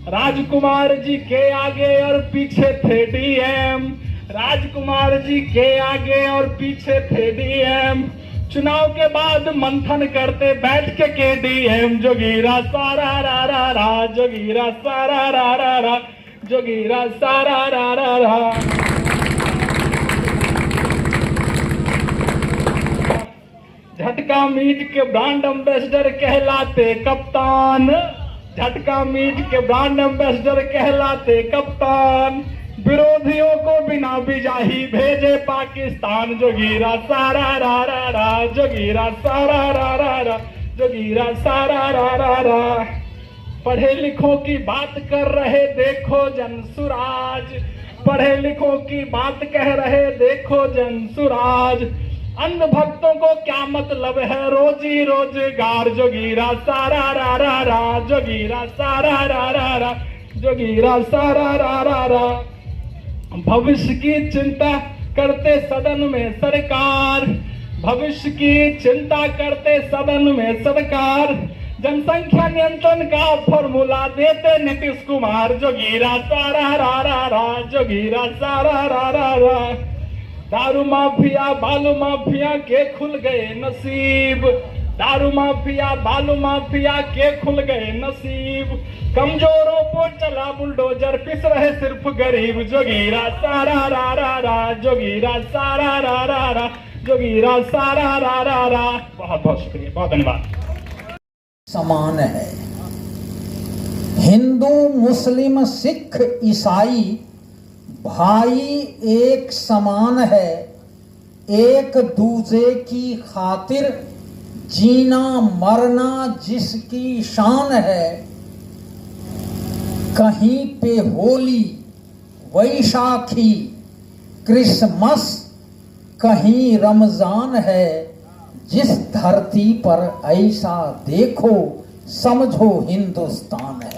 राजकुमार जी के आगे और पीछे थे डीएम, राजकुमार जी के आगे और पीछे थे डीएम। चुनाव के बाद मंथन करते बैठ के केडीएम। जोगीरा सारा रा रा रा, जोगीरा सारा रा रा रा, जोगीरा सारा रा रा रा। झटका मीट के ब्रांड एम्बेसडर कहलाते कप्तान, झटका मीट के ब्रांड एम्बेसडर कहलाते कप्तान। विरोधियों को बिना बिजाही भेजे पाकिस्तान। जोगीरा सारा रा रा रा, जोगीरा सारा रा रा रा, जोगीरा सारा रा रा रा। पढ़े लिखों की बात कर रहे देखो जनसुराज, पढ़े लिखों की बात कह रहे देखो जनसुराज। अंध भक्तों को क्या मतलब है रोजी रोजगार। जोगीरा सारा रा रा रा, जोगीरा सारा रा रा रा, जोगीरा सारा रा रा रा। भविष्य की चिंता करते सदन में सरकार, भविष्य की चिंता करते सदन में सरकार। जनसंख्या नियंत्रण का फॉर्मूला देते नीतीश कुमार। जोगीरा सारा रा रा रा, जोगीरा सारा रा रा रा। दारू माफिया बालू माफिया के खुल गए नसीब, दारू माफिया बालू माफिया के खुल गए नसीब। कमजोरों को चला बुलडोजर, पिस रहे सिर्फ गरीब। जोगीरा सारा रा रा रा, जोगीरा सारा रा रा रा, जोगीरा सारा रा रा रा। बहुत बहुत शुक्रिया, बहुत धन्यवाद। समान है, हिंदू मुस्लिम सिख ईसाई भाई एक समान है। एक दूजे की खातिर जीना मरना जिसकी शान है। कहीं पे होली वैशाखी क्रिसमस, कहीं रमजान है। जिस धरती पर ऐसा देखो समझो हिंदुस्तान है।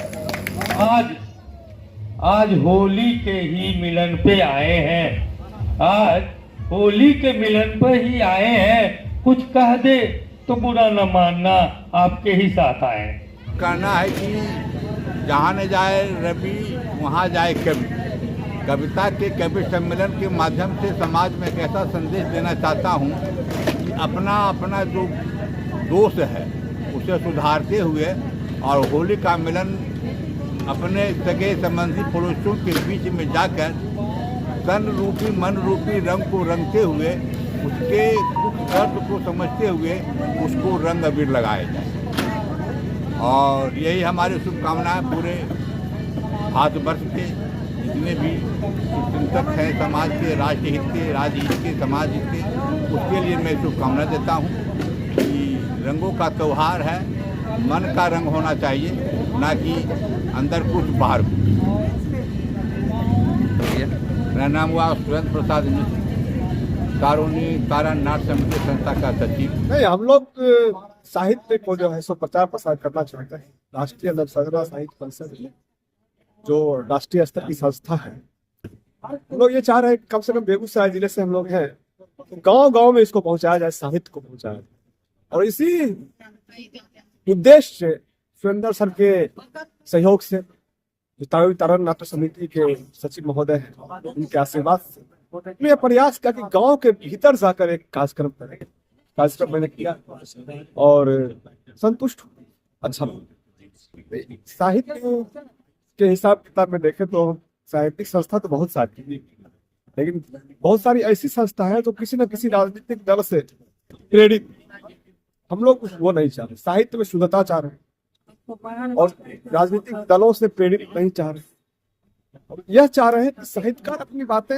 आज होली के ही मिलन पे आए हैं, आज होली के मिलन पे ही आए हैं। कुछ कह दे तो बुरा न मानना, आपके ही साथ आए। कहना है कि जहाँ न जाए रवि वहाँ जाए कवि। कविता के कवि सम्मेलन के माध्यम से समाज में एक ऐसा संदेश देना चाहता हूँ कि अपना जो दोष है उसे सुधारते हुए और होली का मिलन अपने सगे संबंधी पड़ोसियों के बीच में जाकर तन रूपी मन रूपी रंग को रंगते हुए उसके दुख दर्द को समझते हुए उसको रंग अबीर लगाया जाए। और यही हमारी शुभकामनाएं पूरे भारतवर्ष के जितने भी चिंतक हैं समाज के, राष्ट्रहित के, राज्यहित के, समाज हित के, उसके लिए मैं शुभकामना देता हूँ कि रंगों का त्यौहार है, मन का रंग होना चाहिए, ना कि अंदर कुछ बाहर कुछ। मेरा नाम हुआ सुरेंद्र प्रसाद मिश्र, कारोनी तारा नाट्य समिति संस्था का सचिव। नहीं, हम लोग साहित्य को जो है सो प्रचार प्रसार करना चाहते हैं। राष्ट्रीय नवसर्जना साहित्य परिषद जो राष्ट्रीय स्तर की संस्था है, हम लोग ये चाह रहे हैं कम से कम बेगूसराय जिले से हम लोग हैं, गांव गांव में इसको पहुंचाया जाए, साहित्य को पहुंचाया जाए। और इसी उद्देश्य से सुरेंद्र सर के सहयोग से तारण नाट्य समिति के सचिव महोदय हैं, उनके आशीर्वाद से मैं प्रयास किया कि गांव के भीतर जाकर एक कार्यक्रम करें। कार्यक्रम मैंने किया और संतुष्ट हूँ, अच्छा। साहित्य के हिसाब किताब में देखें तो साहित्यिक संस्था तो बहुत सारी, लेकिन बहुत सारी ऐसी संस्था है जो किसी न किसी राजनीतिक दल से प्रेरित। हम लोग वो नहीं चाह रहे, साहित्य में शुद्धता चाह रहे और राजनीतिक दलों से प्रेरित नहीं चाह रहे। यह चाह रहे हैं कि साहित्यकार अपनी बातें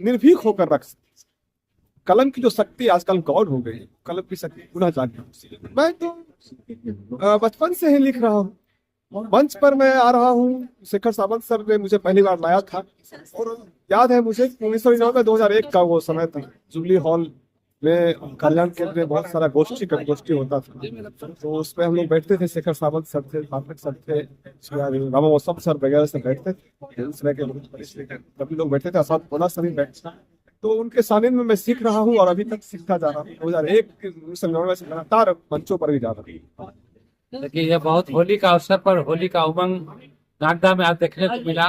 निर्भीक होकर रख सके। कलम की जो शक्ति आजकल गौर हो गई, कलम की शक्ति पुनः जागी। मैं तो बचपन से ही लिख रहा हूँ, मंच पर मैं आ रहा हूँ। शेखर सावंत सर ने मुझे पहली बार लाया था और याद है मुझे 1999 2001 का वो समय था। जुबली हॉल में कल्याण केंद्र में बहुत सारा गोष्ठी होता था, तो उसमें हम लोग बैठते थे। शेखर सावंत सर थे, पाठक सर थे, रामा मौसम सर वगैरह से बैठते थे, सभी लोग बैठते थे, आसाद बोला सभी बैठते। तो उनके सानिध्य में मैं सीख रहा हूँ और अभी तक सीखता जा रहा हूँ। 2001 से लगातार मंचों पर भी जा रहा हूँ। देखिए, यह बहुत होली का अवसर पर होली का उमंग नागदा में आज देखने को मिला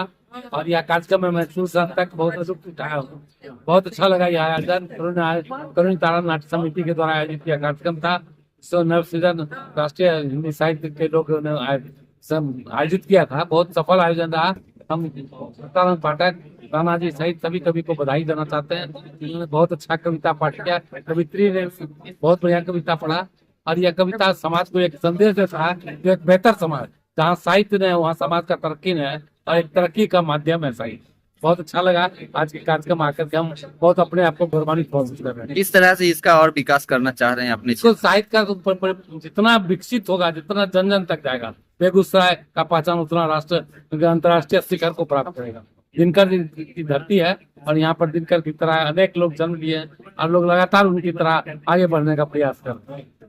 और यह कार्यक्रम में मैं शुरू से अंत तक बहुत लुत्फ उठाया हूँ। बहुत अच्छा लगा यह आयोजन करुणी तारा नाट्य समिति के द्वारा आयोजित किया कार्यक्रम था। इसको नव सृजन राष्ट्रीय हिंदी साहित्य के लोगों ने आयोजित किया था। बहुत सफल आयोजन रहा। हम सत्ताराम पाठक, राणा जी सहित सभी कवि को बधाई देना चाहते हैं। इन्होंने बहुत अच्छा कविता पाठ किया। कवित्री ने बहुत बढ़िया कविता पढ़ा और यह कविता समाज को एक संदेश देता है जो एक बेहतर समाज, जहाँ साहित्य ने वहाँ समाज का तरक्की है और एक तरक्की का माध्यम है साहित्य। बहुत अच्छा लगा आज के कार्यक्रम आकर के। हम बहुत अपने आप को गौरवान्वित महसूस कर रहे हैं। इस तरह से इसका और विकास करना चाह रहे हैं अपने इसको साहित्य का जितना विकसित होगा, जितना जन जन तक जाएगा, बेगूसराय का पहचान उतना राष्ट्र अंतर्राष्ट्रीय शिखर को प्राप्त करेगा। दिनकर की धरती है और यहाँ पर दिनकर की तरह अनेक लोग जन्म लिए और लोग लगातार उनकी तरह आगे बढ़ने का प्रयास कर रहे हैं।